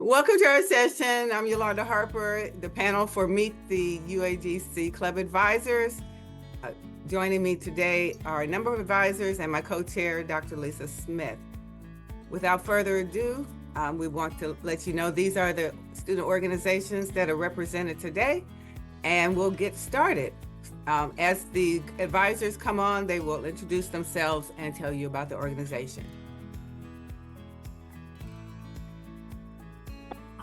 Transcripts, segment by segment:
Welcome to our session. I'm Yolanda Harper, the panel for Meet the UAGC Club Advisors. Joining me today are a number of advisors and my co-chair, Dr. Lisa Smith. Without further ado, we want to let you know these are the student organizations that are represented today, and we'll get started. As the advisors come on, they will introduce themselves and tell you about the organization.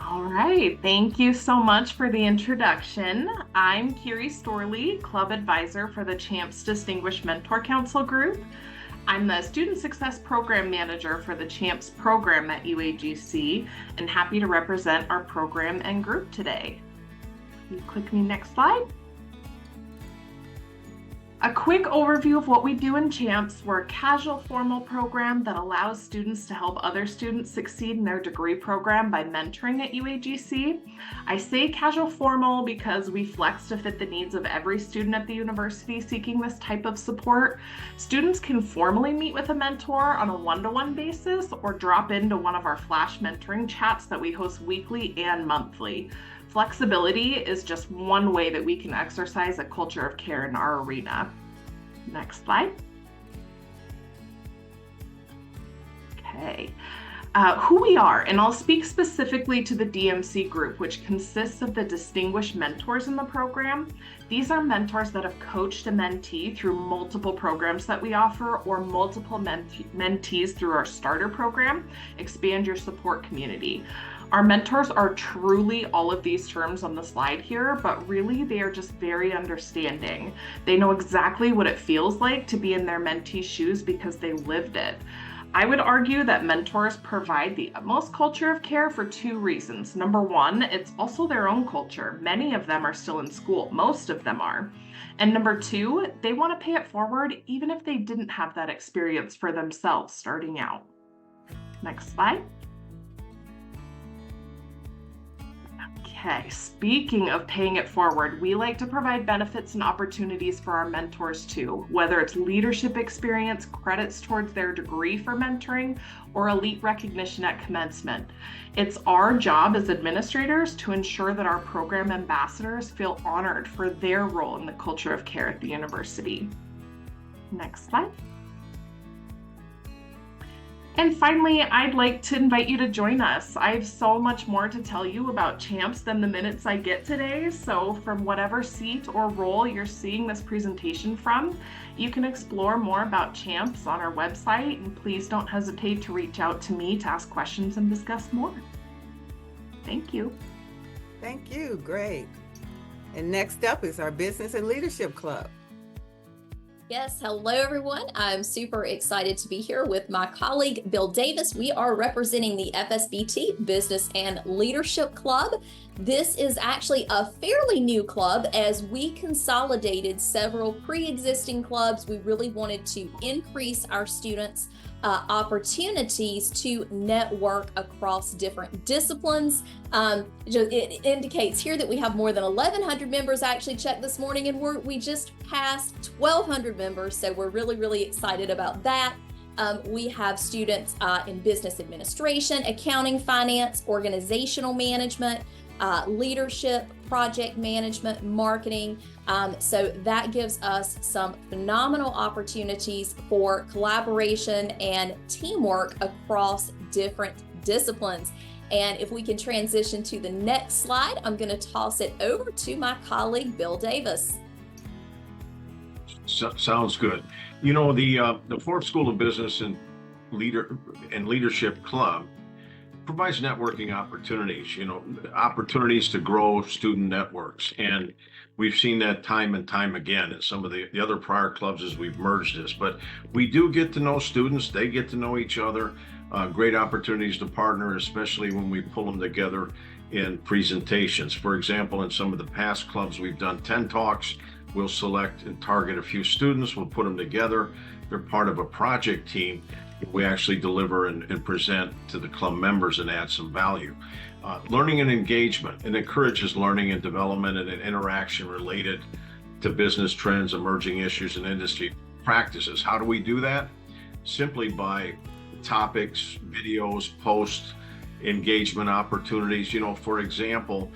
All right, thank you so much for the introduction. I'm Kiri Storley, Club Advisor for the CHAMPS Distinguished Mentor Council Group. I'm the Student Success Program Manager for the CHAMPS program at UAGC and happy to represent our program and group today. You click me next slide. A quick overview of what we do in CHAMPS. We're a casual formal program that allows students to help other students succeed in their degree program by mentoring at UAGC. I say casual formal because we flex to fit the needs of every student at the university seeking this type of support. Students can formally meet with a mentor on a one-to-one basis or drop into one of our flash mentoring chats that we host weekly and monthly. Flexibility is just one way that we can exercise a culture of care in our arena. Next slide. Okay, who we are, and I'll speak specifically to the DMC group, which consists of the distinguished mentors in the program. These are mentors that have coached a mentee through multiple programs that we offer, or multiple mentees through our starter program, Expand Your Support Community. Our mentors are truly all of these terms on the slide here, but really they are just very understanding. They know exactly what it feels like to be in their mentee's shoes because they lived it. I would argue that mentors provide the utmost culture of care for two reasons. Number one, it's also their own culture. Many of them are still in school. Most of them are. And number two, they want to pay it forward even if they didn't have that experience for themselves starting out. Next slide. Okay, speaking of paying it forward, we like to provide benefits and opportunities for our mentors too, whether it's leadership experience, credits towards their degree for mentoring, or elite recognition at commencement. It's our job as administrators to ensure that our program ambassadors feel honored for their role in the culture of care at the university. Next slide. And finally, I'd like to invite you to join us. I have so much more to tell you about CHAMPS than the minutes I get today. So from whatever seat or role you're seeing this presentation from, you can explore more about CHAMPS on our website, and please don't hesitate to reach out to me to ask questions and discuss more. Thank you. Thank you, great. And next up is our Business and Leadership Club. Yes, hello everyone. I'm super excited to be here with my colleague, Bill Davis. We are representing the FSBT Business and Leadership Club. This is actually a fairly new club as we consolidated several pre-existing clubs. We really wanted to increase our students' opportunities to network across different disciplines. It indicates here that we have more than 1,100 members. I actually checked this morning and we just passed 1,200 members, so we're really excited about that. We have students in business administration, accounting, finance, organizational management, leadership, project management, marketing. So that gives us some phenomenal opportunities for collaboration and teamwork across different disciplines. And if we can transition to the next slide, I'm going to toss it over to my colleague, Bill Davis. Sounds good. You know, the Forbes School of Business and Leadership Club provides networking opportunities, opportunities to grow student networks. And we've seen that time and time again at some of the other prior clubs as we've merged this. But we do get to know students, they get to know each other, great opportunities to partner, especially when we pull them together in presentations. For example, in some of the past clubs, we've done 10 talks. We'll select and target a few students, we'll put them together. They're part of a project team. We actually deliver and present to the club members and add some value. Learning and engagement, it encourages learning and development and an interaction related to business trends, emerging issues, and industry practices. How do we do that? Simply by topics, videos, posts, engagement opportunities. For example,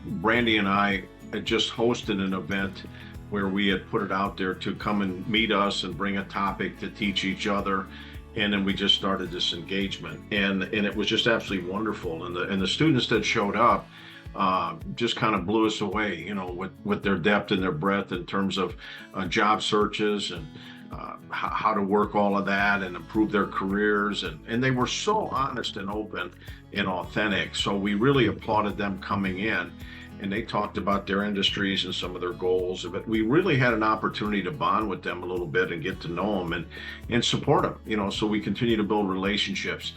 Brandy and I had just hosted an event where we had put it out there to come and meet us and bring a topic to teach each other. And then we just started this engagement, and it was just absolutely wonderful. And the students that showed up just kind of blew us away, with their depth and their breadth in terms of job searches and how to work all of that and improve their careers. And they were so honest and open and authentic. So we really applauded them coming in. And they talked about their industries and some of their goals. But we really had an opportunity to bond with them a little bit and get to know them and support them, so we continue to build relationships.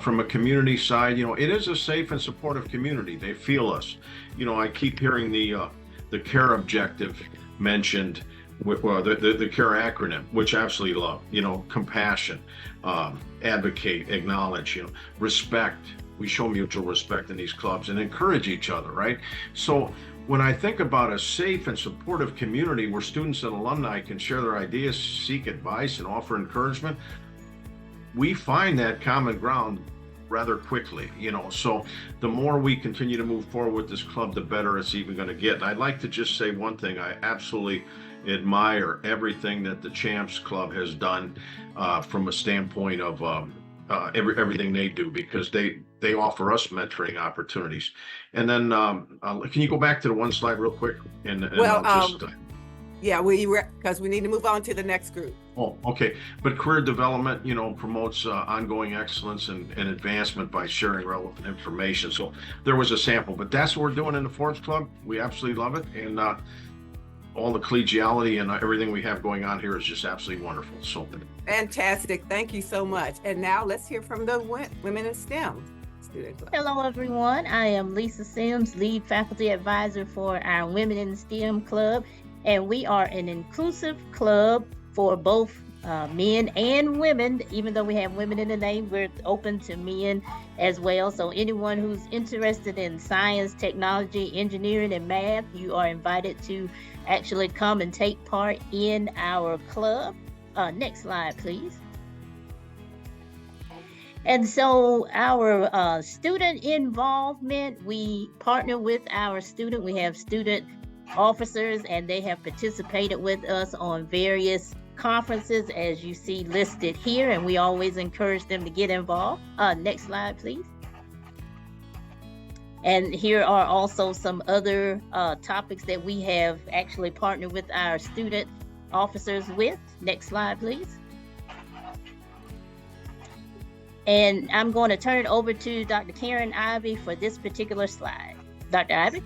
From a community side, it is a safe and supportive community. They feel us. I keep hearing the CARE objective mentioned, the CARE acronym, which I absolutely love, compassion, advocate, acknowledge, respect. We show mutual respect in these clubs and encourage each other, right? So when I think about a safe and supportive community where students and alumni can share their ideas, seek advice, and offer encouragement, we find that common ground rather quickly, So the more we continue to move forward with this club, the better it's even going to get. And I'd like to just say one thing. I absolutely admire everything that the Champs Club has done from a standpoint of everything they do, because they offer us mentoring opportunities. And then can you go back to the one slide real quick? Yeah, because we need to move on to the next group. Oh, okay. But career development, promotes ongoing excellence and advancement by sharing relevant information. So there was a sample, but that's what we're doing in the Forbes Club. We absolutely love it. And all the collegiality and everything we have going on here is just absolutely wonderful. So fantastic. Thank you so much. And now let's hear from the Women in STEM Student Club. Hello, everyone. I am Lisa Sims, lead faculty advisor for our Women in STEM Club. And we are an inclusive club for both men and women. Even though we have women in the name, we're open to men as well. So anyone who's interested in science, technology, engineering, and math, you are invited to actually come and take part in our club. Next slide, please. And so our student involvement, we partner with our student. We have student officers, and they have participated with us on various conferences, as you see listed here, and we always encourage them to get involved. Next slide, please. And here are also some other topics that we have actually partnered with our student officers with. Next slide, please. And I'm going to turn it over to Dr. Karen Ivey for this particular slide. Dr. Ivey?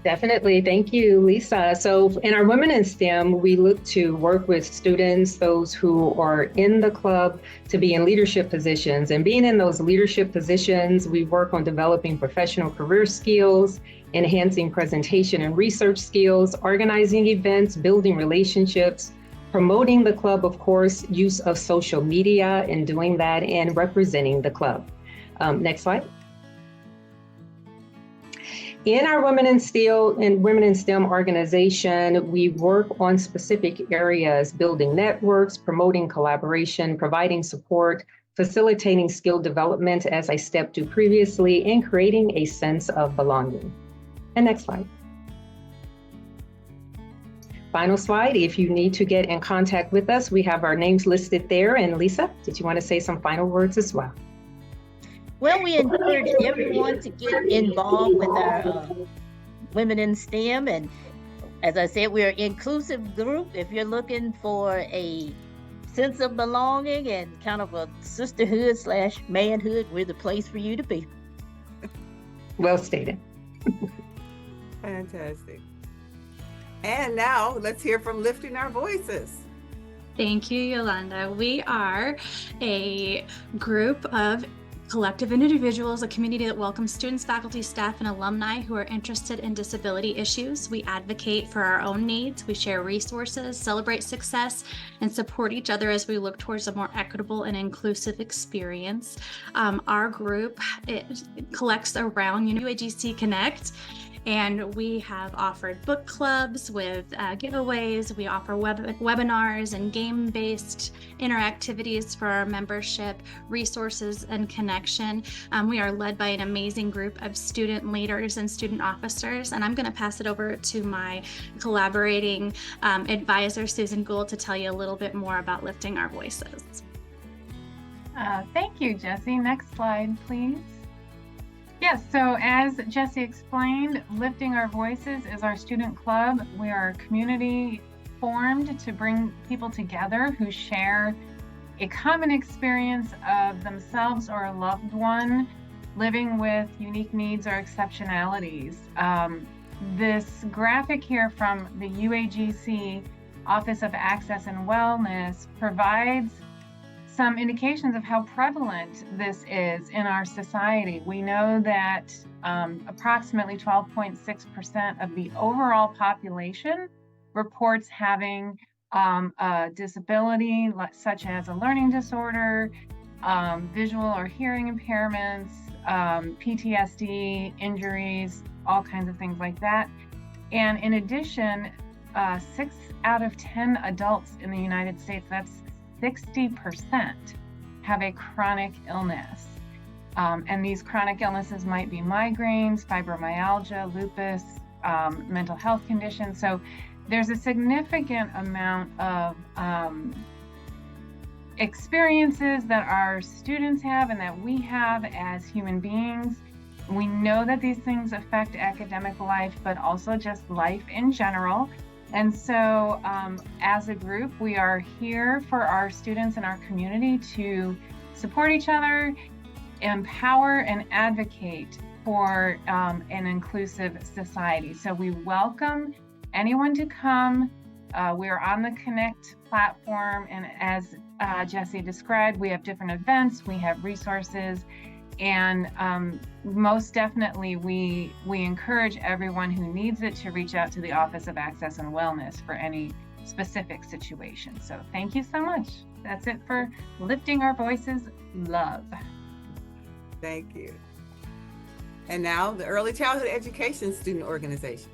Definitely. Thank you, Lisa. So in our Women in STEM, we look to work with students, those who are in the club, to be in leadership positions. And being in those leadership positions, we work on developing professional career skills, enhancing presentation and research skills, organizing events, building relationships, promoting the club, of course, use of social media in doing that, and representing the club. Next slide. In our Women in STEM organization, we work on specific areas: building networks, promoting collaboration, providing support, facilitating skill development, as I stepped to previously, and creating a sense of belonging. And next slide. Final slide. If you need to get in contact with us, we have our names listed there. And Lisa, did you want to say some final words as well? Well, we encourage everyone to get involved with our Women in STEM. And as I said, we're an inclusive group. If you're looking for a sense of belonging and kind of a sisterhood / manhood, we're the place for you to be. Well stated. Fantastic. And now let's hear from Lifting Our Voices. Thank you, Yolanda. We are a group of collective individuals, a community that welcomes students, faculty, staff, and alumni who are interested in disability issues. We advocate for our own needs. We share resources, celebrate success, and support each other as we look towards a more equitable and inclusive experience. Our group collects around UAGC Connect, And we have offered book clubs with giveaways. We offer webinars and game-based interactivities for our membership, resources and connection. We are led by an amazing group of student leaders and student officers. And I'm going to pass it over to my collaborating advisor, Susan Gould, to tell you a little bit more about lifting our voices. Thank you, Jessie. Next slide, please. Yes, so as Jessie explained, Lifting Our Voices is our student club. We are a community formed to bring people together who share a common experience of themselves or a loved one living with unique needs or exceptionalities. This graphic here from the UAGC Office of Access and Wellness provides some indications of how prevalent this is in our society. We know that approximately 12.6% of the overall population reports having a disability such as a learning disorder, visual or hearing impairments, PTSD, injuries, all kinds of things like that. And in addition, 6 out of 10 adults in the United States, that's 60%, have a chronic illness. And these chronic illnesses might be migraines, fibromyalgia, lupus, mental health conditions. So there's a significant amount of experiences that our students have and that we have as human beings. We know that these things affect academic life, but also just life in general. And so as a group, we are here for our students and our community to support each other, empower and advocate for an inclusive society. So we welcome anyone to come. We're on the Connect platform, and as Jessie described, we have different events, we have resources, and most definitely we encourage everyone who needs it to reach out to the Office of Access and Wellness for any specific situation. So thank you so much. That's it for Lifting Our Voices. Love. Thank you. And now the Early Childhood Education Student Organization.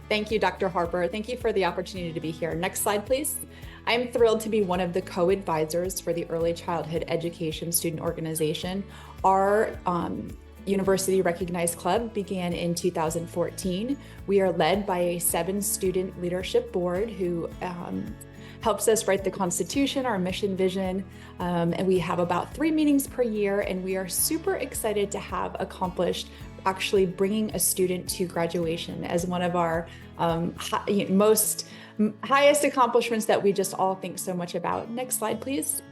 Thank you, Dr. Harper. Thank you for the opportunity to be here. Next slide, please. I am thrilled to be one of the co-advisors for the Early Childhood Education Student Organization. Our university recognized club began in 2014. We are led by a 7-student leadership board who helps us write the Constitution, our mission, vision, and we have about 3 meetings per year, and we are super excited to have accomplished actually bringing a student to graduation as one of our highest accomplishments that we just all think so much about. Next slide, please.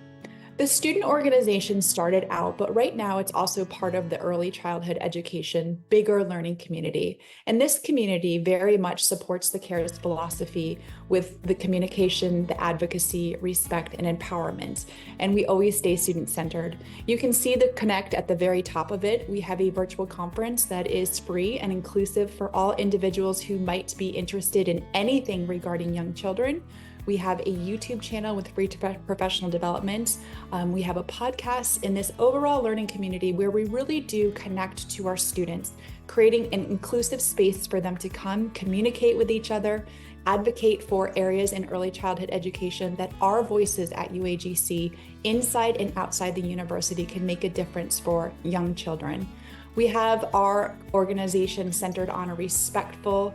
The student organization started out, but right now it's also part of the early childhood education, bigger learning community. And this community very much supports the CARES philosophy with the communication, the advocacy, respect, and empowerment. And we always stay student-centered. You can see the Connect at the very top of it. We have a virtual conference that is free and inclusive for all individuals who might be interested in anything regarding young children. We have a YouTube channel with free professional development. We have a podcast in this overall learning community where we really do connect to our students, creating an inclusive space for them to come, communicate with each other, advocate for areas in early childhood education that our voices at UAGC, inside and outside the university, can make a difference for young children. We have our organization centered on a respectful,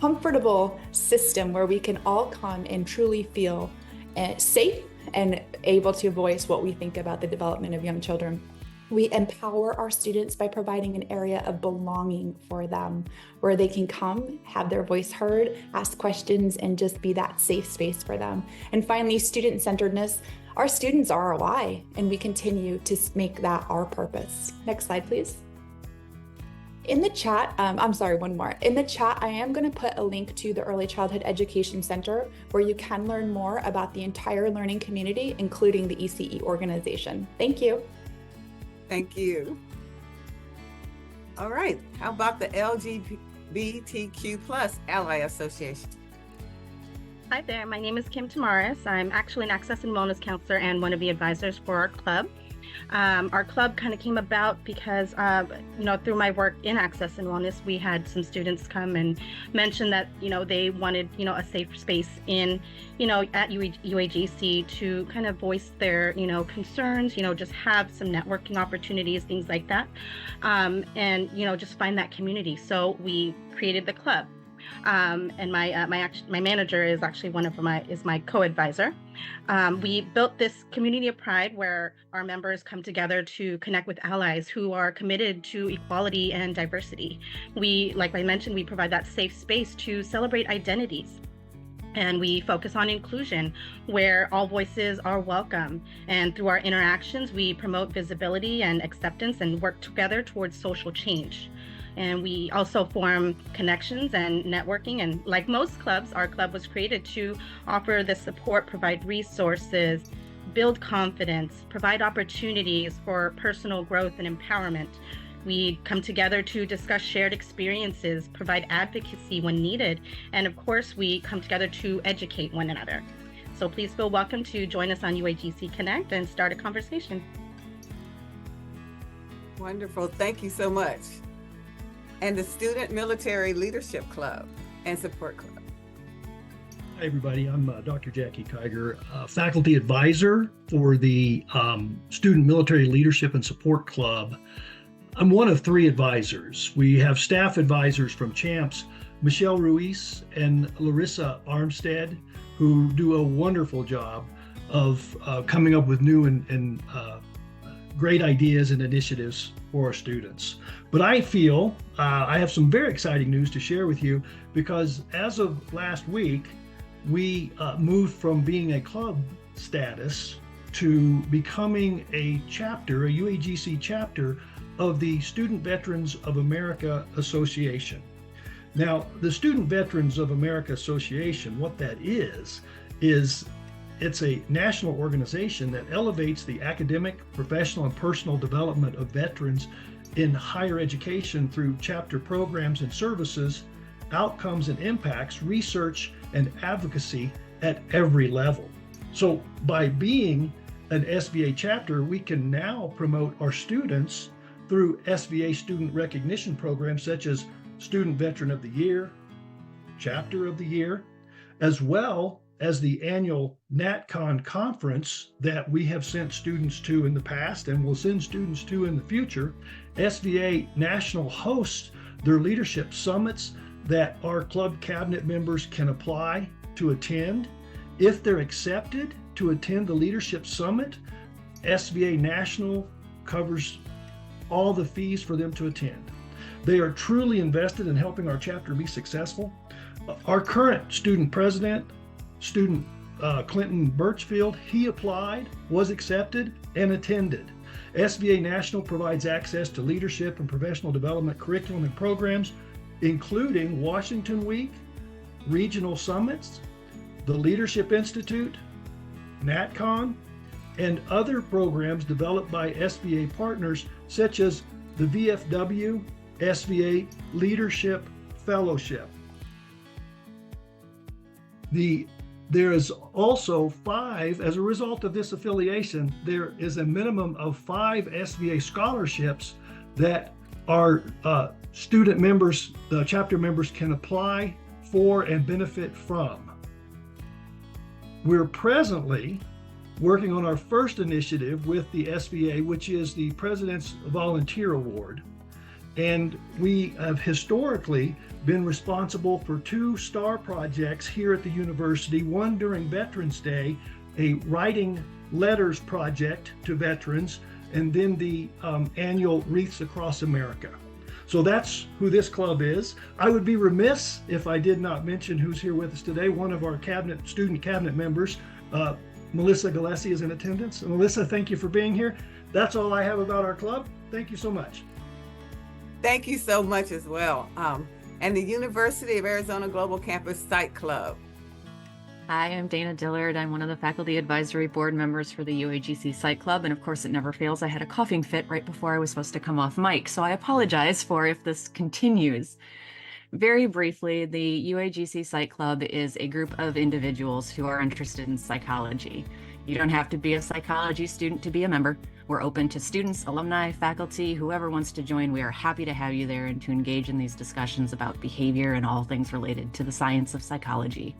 comfortable system where we can all come and truly feel safe and able to voice what we think about the development of young children. We empower our students by providing an area of belonging for them where they can come, have their voice heard, ask questions, and just be that safe space for them. And finally, student-centeredness. Our students are our why, and we continue to make that our purpose. Next slide, please. In the chat, one more. In the chat, I am going to put a link to the Early Childhood Education Center where you can learn more about the entire learning community, including the ECE organization. Thank you. Thank you. All right, how about the LGBTQ+ Ally Association? Hi there, my name is Kim Tamaris. I'm actually an Access and Wellness Counselor and one of the advisors for our club. Our club kind of came about because, through my work in Access and Wellness, we had some students come and mention that, they wanted, a safe space in, at UAGC to kind of voice their, concerns, just have some networking opportunities, things like that, and, just find that community. So we created the club. And my manager is actually my co-advisor. We built this community of pride where our members come together to connect with allies who are committed to equality and diversity. Like I mentioned, we provide that safe space to celebrate identities. And we focus on inclusion, where all voices are welcome. And through our interactions, we promote visibility and acceptance and work together towards social change. And we also form connections and networking. And like most clubs, our club was created to offer the support, provide resources, build confidence, provide opportunities for personal growth and empowerment. We come together to discuss shared experiences, provide advocacy when needed, and of course, we come together to educate one another. So please feel welcome to join us on UAGC Connect and start a conversation. Wonderful. Thank you so much. And the Student Military Leadership Club and Support Club. Hi, everybody. I'm Dr. Jackie Kiger, faculty advisor for the Student Military Leadership and Support Club. I'm one of 3 advisors. We have staff advisors from CHAMPS, Michelle Ruiz and Larissa Armstead, who do a wonderful job of coming up with new and great ideas and initiatives for our students. But I feel I have some very exciting news to share with you, because as of last week, we moved from being a club status to becoming a chapter, a UAGC chapter of the Student Veterans of America Association. Now, the Student Veterans of America Association, what that is it's a national organization that elevates the academic, professional, and personal development of veterans in higher education through chapter programs and services, outcomes and impacts, research, and advocacy at every level. So by being an SVA chapter, we can now promote our students through SVA student recognition programs such as Student Veteran of the Year, Chapter of the Year, as well as the annual NatCon conference that we have sent students to in the past and will send students to in the future. SVA National hosts their leadership summits that our club cabinet members can apply to attend. If they're accepted to attend the leadership summit, SVA National covers all the fees for them to attend. They are truly invested in helping our chapter be successful. Our current student president, student Clinton Birchfield, he applied, was accepted, and attended. SVA National provides access to leadership and professional development curriculum and programs, including Washington Week, regional summits, the Leadership Institute, NatCon, and other programs developed by SVA partners such as the VFW SVA Leadership Fellowship. There is also 5, as a result of this affiliation, there is a minimum of 5 SVA scholarships that our student members, the chapter members, can apply for and benefit from. We're presently working on our first initiative with the SVA, which is the President's Volunteer Award. And we have historically been responsible for 2 star projects here at the university, one during Veterans Day, a writing letters project to veterans, and then the annual Wreaths Across America. So that's who this club is. I would be remiss if I did not mention who's here with us today. One of our student cabinet members, Melissa Gillespie, is in attendance. Melissa, thank you for being here. That's all I have about our club. Thank you so much. Thank you so much as well. And the University of Arizona Global Campus Site Club. Hi, I'm Dana Dillard. I'm one of the faculty advisory board members for the UAGC Site Club. And of course, it never fails. I had a coughing fit right before I was supposed to come off mic. So I apologize for if this continues. Very briefly, the UAGC Site Club is a group of individuals who are interested in psychology. You don't have to be a psychology student to be a member. We're open to students, alumni, faculty, whoever wants to join. We are happy to have you there and to engage in these discussions about behavior and all things related to the science of psychology.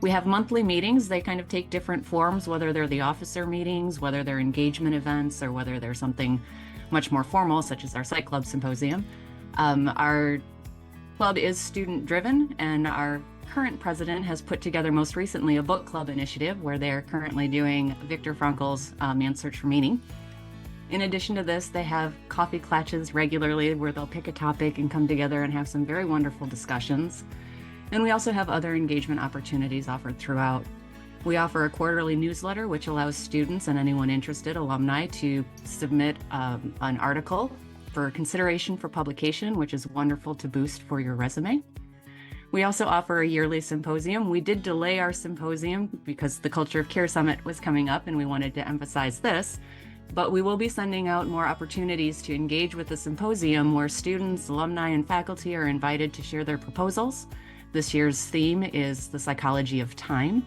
We have monthly meetings. They kind of take different forms, whether they're the officer meetings, whether they're engagement events, or whether they're something much more formal, such as our Psych Club Symposium. Our club is student-driven, and our current president has put together most recently a book club initiative where they're currently doing Viktor Frankl's Man's Search for Meaning. In addition to this, they have coffee clatches regularly where they'll pick a topic and come together and have some very wonderful discussions. And we also have other engagement opportunities offered throughout. We offer a quarterly newsletter, which allows students and anyone interested, alumni, to submit an article for consideration for publication, which is wonderful to boost for your resume. We also offer a yearly symposium. We did delay our symposium because the Culture of Care Summit was coming up and we wanted to emphasize this, but we will be sending out more opportunities to engage with the symposium where students, alumni, and faculty are invited to share their proposals. This year's theme is the psychology of time.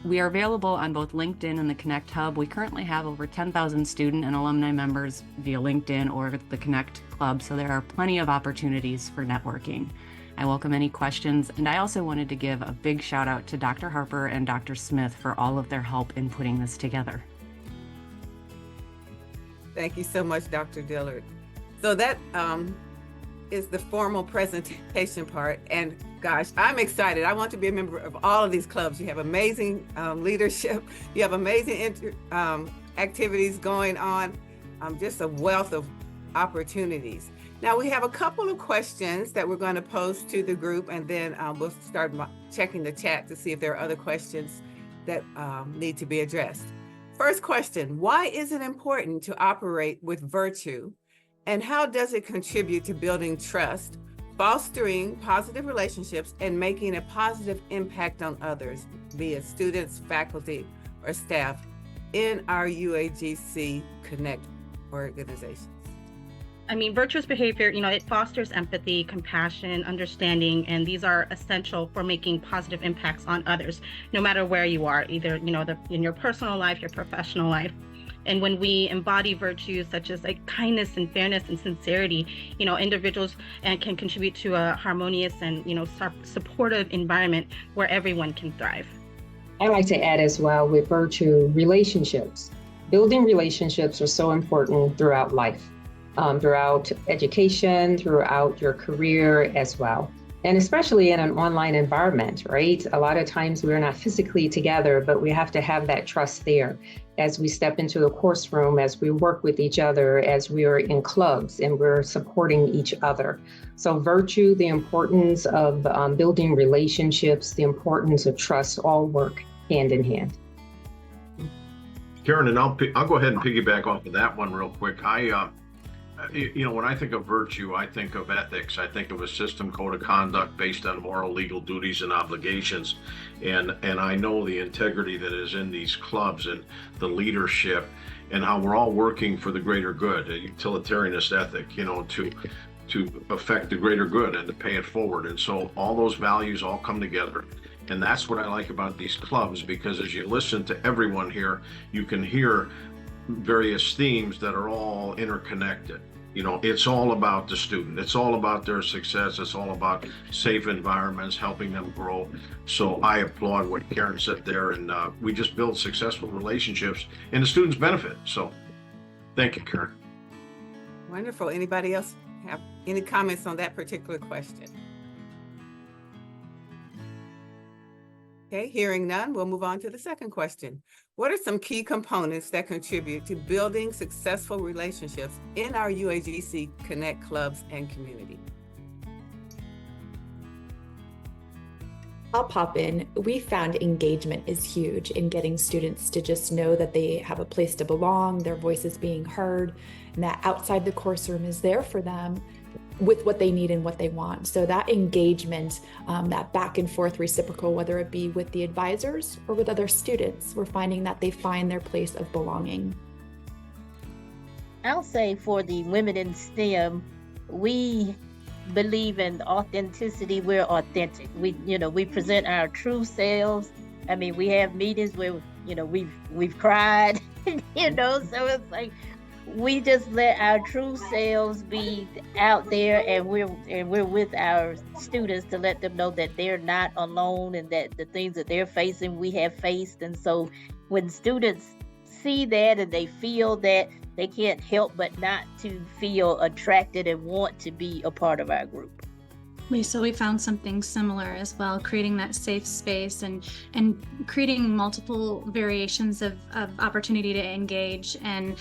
We are available on both LinkedIn and the Connect Hub. We currently have over 10,000 student and alumni members via LinkedIn or the Connect Club, so there are plenty of opportunities for networking. I welcome any questions, and I also wanted to give a big shout out to Dr. Harper and Dr. Smith for all of their help in putting this together. Thank you so much, Dr. Dillard. So that is the formal presentation part, and gosh, I'm excited. I want to be a member of all of these clubs. You have amazing leadership. You have amazing activities going on. Just a wealth of opportunities. Now we have a couple of questions that we're going to pose to the group, and then we'll start checking the chat to see if there are other questions that need to be addressed. First question, why is it important to operate with virtue, and how does it contribute to building trust, fostering positive relationships, and making a positive impact on others, be it students, faculty, or staff in our UAGC Connect organizations? I mean, virtuous behavior, it fosters empathy, compassion, understanding, and these are essential for making positive impacts on others, no matter where you are, either, in your personal life, your professional life. And when we embody virtues such as kindness and fairness and sincerity, individuals can contribute to a harmonious and, supportive environment where everyone can thrive. I like to add as well with virtue, relationships. Building relationships are so important throughout life, throughout education, throughout your career as well. And especially in an online environment, right? A lot of times we're not physically together, but we have to have that trust there as we step into the course room, as we work with each other, as we are in clubs and we're supporting each other. So virtue, the importance of building relationships, the importance of trust, all work hand in hand. Karen, and I'll go ahead and piggyback off of that one real quick. When I think of virtue, I think of ethics. I think of a system code of conduct based on moral, legal duties and obligations. And I know the integrity that is in these clubs and the leadership and how we're all working for the greater good, a utilitarianist ethic, to affect the greater good and to pay it forward. And so all those values all come together. And that's what I like about these clubs, because as you listen to everyone here, you can hear various themes that are all interconnected. It's all about the student. It's all about their success. It's all about safe environments, helping them grow. So I applaud what Karen said there, and we just build successful relationships and the students benefit. So thank you, Karen. Wonderful. Anybody else have any comments on that particular question? Okay, hearing none, we'll move on to the second question. What are some key components that contribute to building successful relationships in our UAGC Connect clubs and community? I'll pop in. We found engagement is huge in getting students to just know that they have a place to belong, their voice is being heard, and that outside the course room is there for them with what they need and what they want. So that engagement, that back and forth reciprocal, whether it be with the advisors or with other students, we're finding that they find their place of belonging. I'll say for the women in STEM, we believe in authenticity. We're authentic. We present our true selves. I mean, we have meetings where we've cried, so it's like we just let our true selves be out there, and we're with our students to let them know that they're not alone, and that the things that they're facing we have faced. And so when students see that and they feel that, they can't help but not to feel attracted and want to be a part of our group. Lisa, we found something similar as well, creating that safe space and creating multiple variations of opportunity to engage. And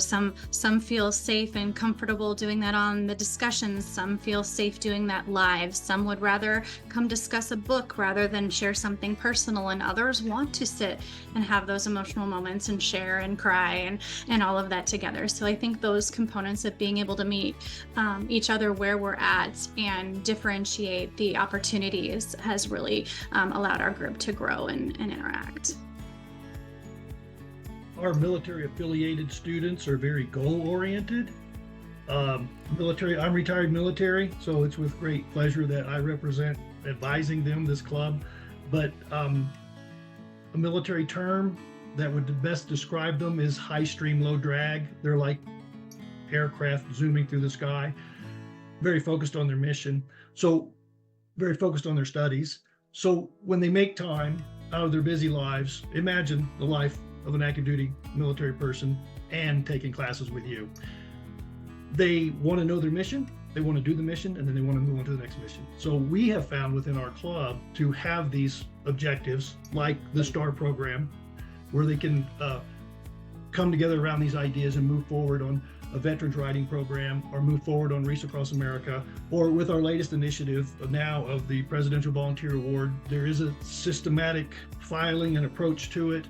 some feel safe and comfortable doing that on the discussions. Some feel safe doing that live. Some would rather come discuss a book rather than share something personal, and others want to sit and have those emotional moments and share and cry and all of that together. So I think those components of being able to meet each other where we're at and differentiate the opportunities has really allowed our group to grow and interact. Our military affiliated students are very goal oriented. I'm retired military, so it's with great pleasure that I represent advising them this club. But a military term that would best describe them is high stream, low drag. They're like aircraft zooming through the sky, very focused on their mission. So very focused on their studies. So when they make time out of their busy lives, imagine the life of an active duty military person and taking classes with you. They want to know their mission, they want to do the mission, and then they want to move on to the next mission. So we have found within our club to have these objectives like the STAR program, where they can come together around these ideas and move forward on a veterans writing program, or move forward on Reese Across America, or with our latest initiative now of the Presidential Volunteer Award. There is a systematic filing and approach to it.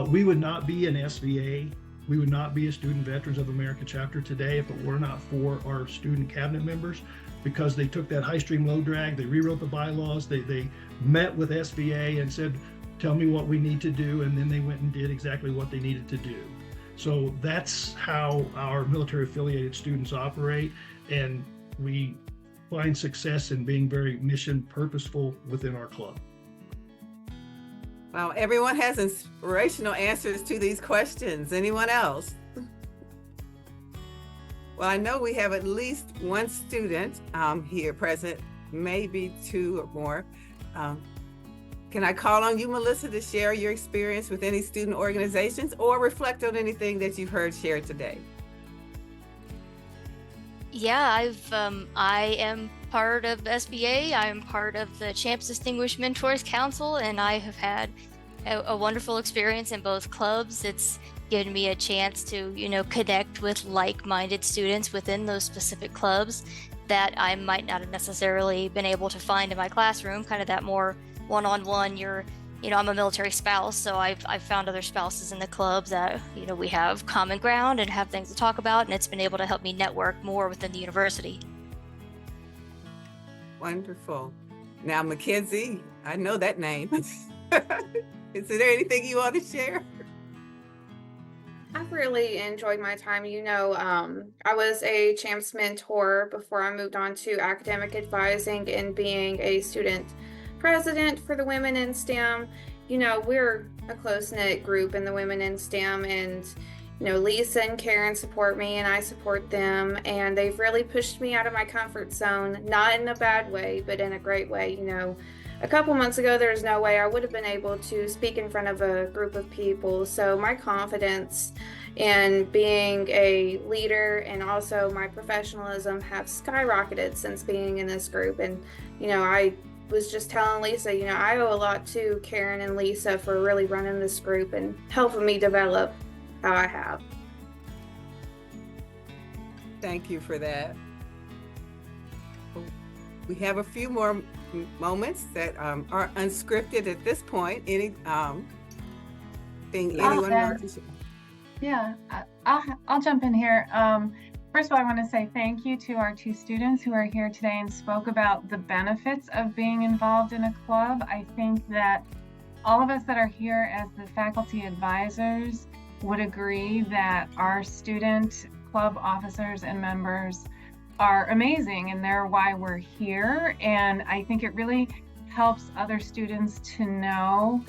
We would not be an SVA, we would not be a Student Veterans of America chapter today if it were not for our student cabinet members, because they took that high stream, low drag, they rewrote the bylaws, they met with SVA and said, tell me what we need to do, and then they went and did exactly what they needed to do. So that's how our military affiliated students operate, and we find success in being very mission purposeful within our club. Well, everyone has inspirational answers to these questions. Anyone else? Well, I know we have at least one student here present, maybe two or more. Can I call on you, Melissa, to share your experience with any student organizations or reflect on anything that you've heard shared today? Yeah, I am part of SBA. I'm part of the Champs Distinguished Mentors Council, and I have had a wonderful experience in both clubs. It's given me a chance to, connect with like-minded students within those specific clubs that I might not have necessarily been able to find in my classroom, kind of that more one-on-one. I'm a military spouse, so I've found other spouses in the club that, we have common ground and have things to talk about, and it's been able to help me network more within the university. Wonderful. Now, Mackenzie, I know that name. Is there anything you want to share? I've really enjoyed my time. I was a Champs mentor before I moved on to academic advising and being a student president for the Women in STEM. We're a close-knit group in the Women in STEM, and Lisa and Karen support me and I support them, and they've really pushed me out of my comfort zone, not in a bad way, but in a great way. A couple months ago, there's no way I would have been able to speak in front of a group of people. So my confidence in being a leader and also my professionalism have skyrocketed since being in this group. And, I was just telling Lisa, I owe a lot to Karen and Lisa for really running this group and helping me develop how I have. Thank you for that. We have a few more moments that are unscripted at this point. Anything anyone wants to share? Yeah, I'll jump in here. First of all, I want to say thank you to our two students who are here today and spoke about the benefits of being involved in a club. I think that all of us that are here as the faculty advisors would agree that our student club officers and members are amazing, and they're why we're here. And I think it really helps other students to know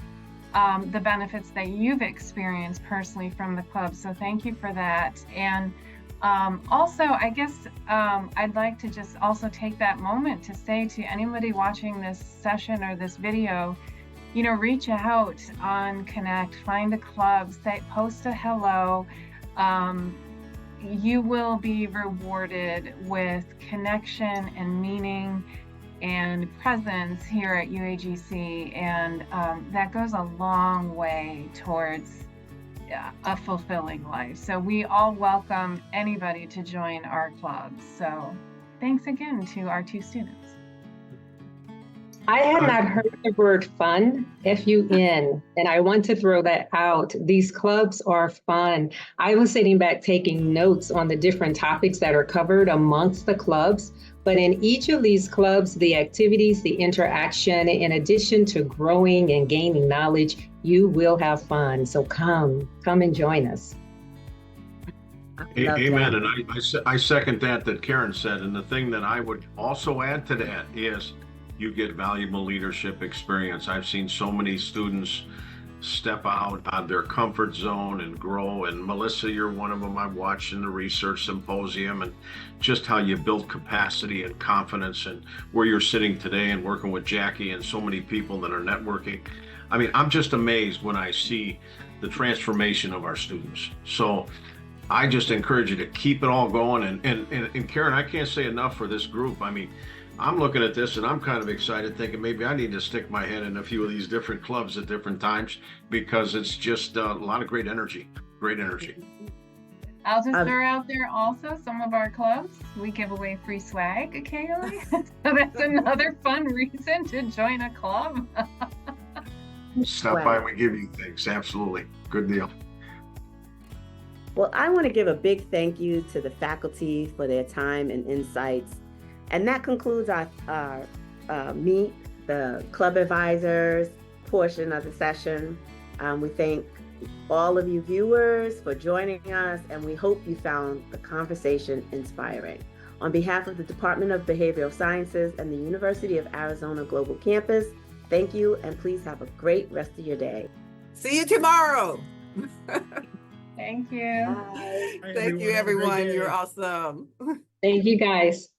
the benefits that you've experienced personally from the club. So thank you for that. And also, I guess I'd like to just also take that moment to say to anybody watching this session or this video, you know, reach out on Connect, find a club, post a hello. You will be rewarded with connection and meaning and presence here at UAGC, and that goes a long way towards a fulfilling life. So we all welcome anybody to join our club. So thanks again to our two students. I had not heard the word fun, F-U-N, and I want to throw that out. These clubs are fun. I was sitting back taking notes on the different topics that are covered amongst the clubs, but in each of these clubs, the activities, the interaction, in addition to growing and gaining knowledge, you will have fun. So come and join us. Amen. And I second that Karen said. And the thing that I would also add to that is you get valuable leadership experience. I've seen so many students step out of their comfort zone and grow. And Melissa, you're one of them. I've watched in the research symposium and just how you build capacity and confidence, and where you're sitting today and working with Jackie and so many people that are networking. I mean, I'm just amazed when I see the transformation of our students. So I just encourage you to keep it all going. And Karen, I can't say enough for this group. I mean, I'm looking at this and I'm kind of excited, thinking maybe I need to stick my head in a few of these different clubs at different times, because it's just a lot of great energy. I'll just throw out there also some of our clubs. We give away free swag occasionally. So that's another fun reason to join a club. Stop by and we give you things. Absolutely. Good deal. Well, I want to give a big thank you to the faculty for their time and insights. And that concludes our meet the club advisors portion of the session. We thank all of you viewers for joining us, and we hope you found the conversation inspiring. On behalf of the Department of Behavioral Sciences and the University of Arizona Global Campus, thank you, and please have a great rest of your day. See you tomorrow. Thank you. Bye. Thank you, everyone. You're awesome. Thank you, guys.